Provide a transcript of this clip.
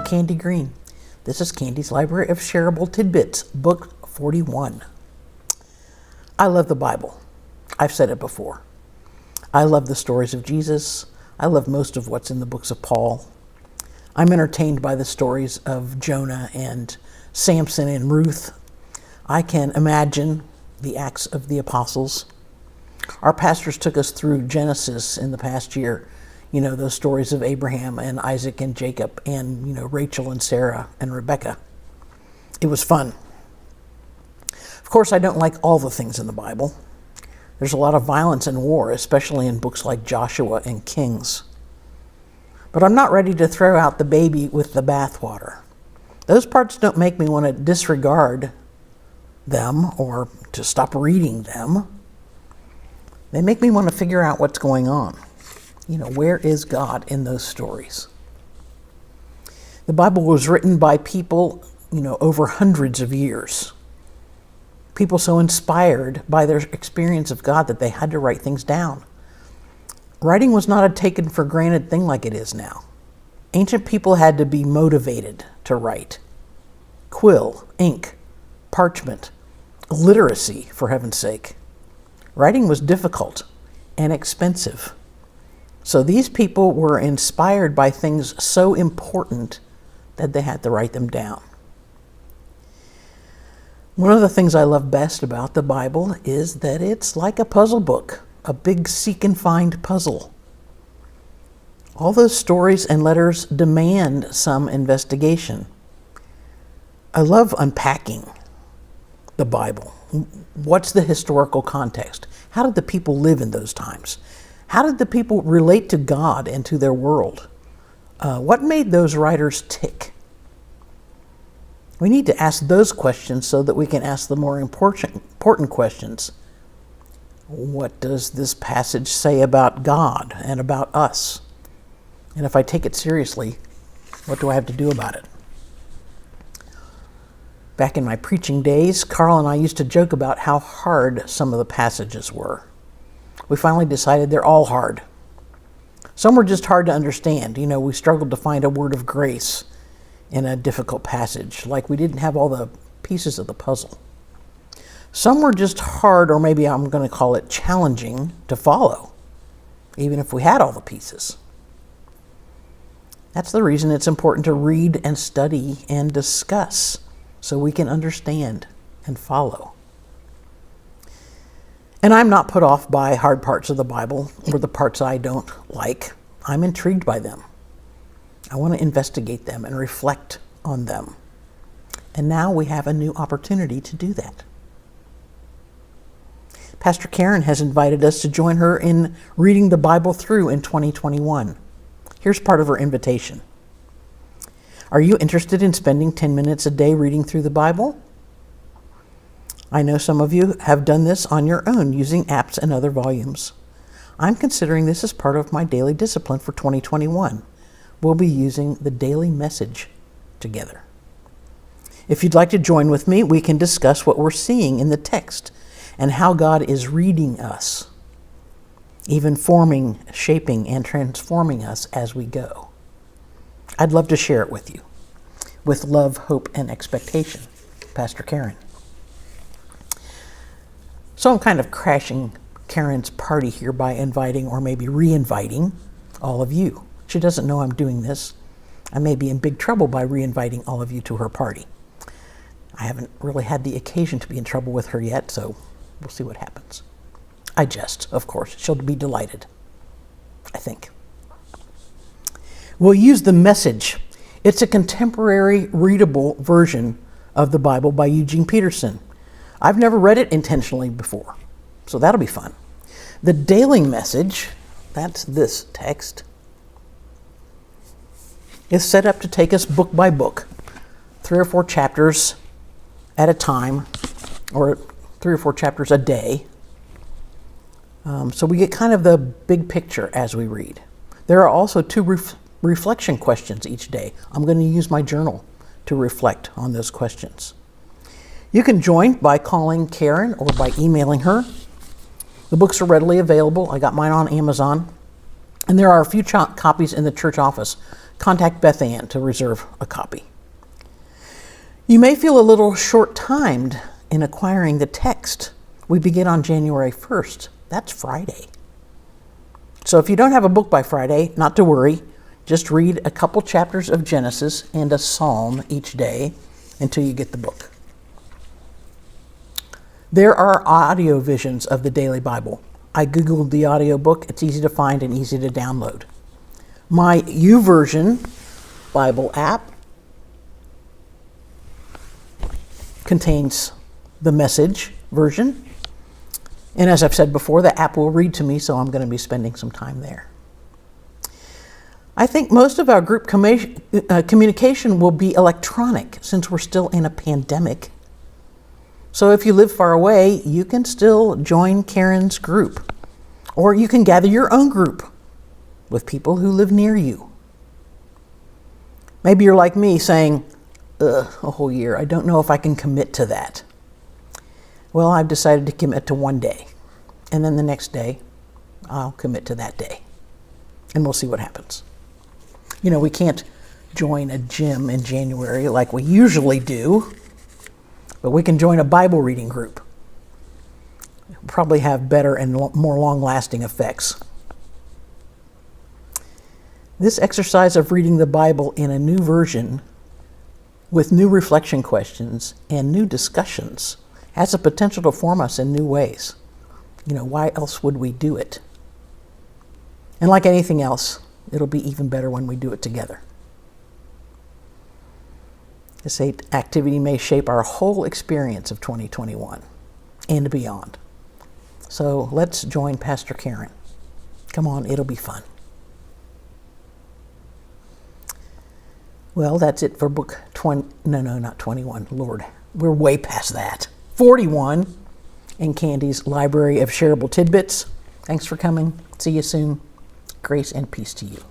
Candy Green. This is Candy's Library of Shareable Tidbits, Book 41. I love the Bible. I've said it before. I love the stories of Jesus. I love most of what's in the books of Paul. I'm entertained by the stories of Jonah and Samson and Ruth. I can imagine the Acts of the Apostles. Our pastors took us through Genesis in the past year. You know, those stories of Abraham and Isaac and Jacob and, Rachel and Sarah and Rebecca. It was fun. Of course, I don't like all the things in the Bible. There's a lot of violence and war, especially in books like Joshua and Kings. But I'm not ready to throw out the baby with the bathwater. Those parts don't make me want to disregard them or to stop reading them. They make me want to figure out what's going on. Where is God in those stories? The Bible was written by people, over hundreds of years. People so inspired by their experience of God that they had to write things down. Writing was not a taken for granted thing like it is now. Ancient people had to be motivated to write. Quill, ink, parchment, literacy, for heaven's sake. Writing was difficult and expensive. So these people were inspired by things so important that they had to write them down. One of the things I love best about the Bible is that it's like a puzzle book, a big seek and find puzzle. All those stories and letters demand some investigation. I love unpacking the Bible. What's the historical context? How did the people live in those times? How did the people relate to God and to their world? What made those writers tick? We need to ask those questions so that we can ask the more important questions. What does this passage say about God and about us? And if I take it seriously, what do I have to do about it? Back in my preaching days, Carl and I used to joke about how hard some of the passages were. We finally decided they're all hard. Some were just hard to understand. We struggled to find a word of grace in a difficult passage, like we didn't have all the pieces of the puzzle. Some were just hard, or maybe I'm going to call it challenging to follow, even if we had all the pieces. That's the reason it's important to read and study and discuss so we can understand and follow. And I'm not put off by hard parts of the Bible or the parts I don't like. I'm intrigued by them. I want to investigate them and reflect on them. And now we have a new opportunity to do that. Pastor Karen has invited us to join her in reading the Bible through in 2021. Here's part of her invitation. Are you interested in spending 10 minutes a day reading through the Bible? I know some of you have done this on your own using apps and other volumes. I'm considering this as part of my daily discipline for 2021. We'll be using the daily message together. If you'd like to join with me, we can discuss what we're seeing in the text and how God is reading us, even forming, shaping, and transforming us as we go. I'd love to share it with you. With love, hope, and expectation, Pastor Karen. So I'm kind of crashing Karen's party here by inviting, or maybe re-inviting, all of you. She doesn't know I'm doing this. I may be in big trouble by re-inviting all of you to her party. I haven't really had the occasion to be in trouble with her yet, so we'll see what happens. I jest, of course. She'll be delighted, I think. We'll use the Message. It's a contemporary, readable version of the Bible by Eugene Peterson. I've never read it intentionally before, so that'll be fun. The Daily Message, that's this text, is set up to take us book by book, 3 or 4 chapters at a time, or 3 or 4 chapters a day. So we get kind of the big picture as we read. There are also 2 reflection questions each day. I'm going to use my journal to reflect on those questions. You can join by calling Karen or by emailing her. The books are readily available. I got mine on Amazon. And there are a few copies in the church office. contact Beth Ann to reserve a copy. You may feel a little short-timed in acquiring the text. We begin on January 1st. That's Friday. So if you don't have a book by Friday, not to worry. Just read a couple chapters of Genesis and a psalm each day until you get the book. There are audio visions of the Daily Bible. I Googled the audiobook. It's easy to find and easy to download. My YouVersion Bible app contains the Message version. And as I've said before, the app will read to me, so I'm going to be spending some time there. I think most of our group communication will be electronic since we're still in a pandemic. So if you live far away, you can still join Karen's group. Or you can gather your own group with people who live near you. Maybe you're like me saying, a whole year, I don't know if I can commit to that. Well, I've decided to commit to one day. And then the next day, I'll commit to that day. And we'll see what happens. You know, we can't join a gym in January like we usually do, but we can join a Bible reading group. It'll probably have better and more long-lasting effects. This exercise of reading the Bible in a new version with new reflection questions and new discussions has the potential to form us in new ways. You know, why else would we do it? And like anything else, it'll be even better when we do it together. This activity may shape our whole experience of 2021 and beyond. So let's join Pastor Karen. Come on, it'll be fun. Well, that's it for book 20. No, not 21. Lord, we're way past that. 41 in Candy's Library of Shareable Tidbits. Thanks for coming. See you soon. Grace and peace to you.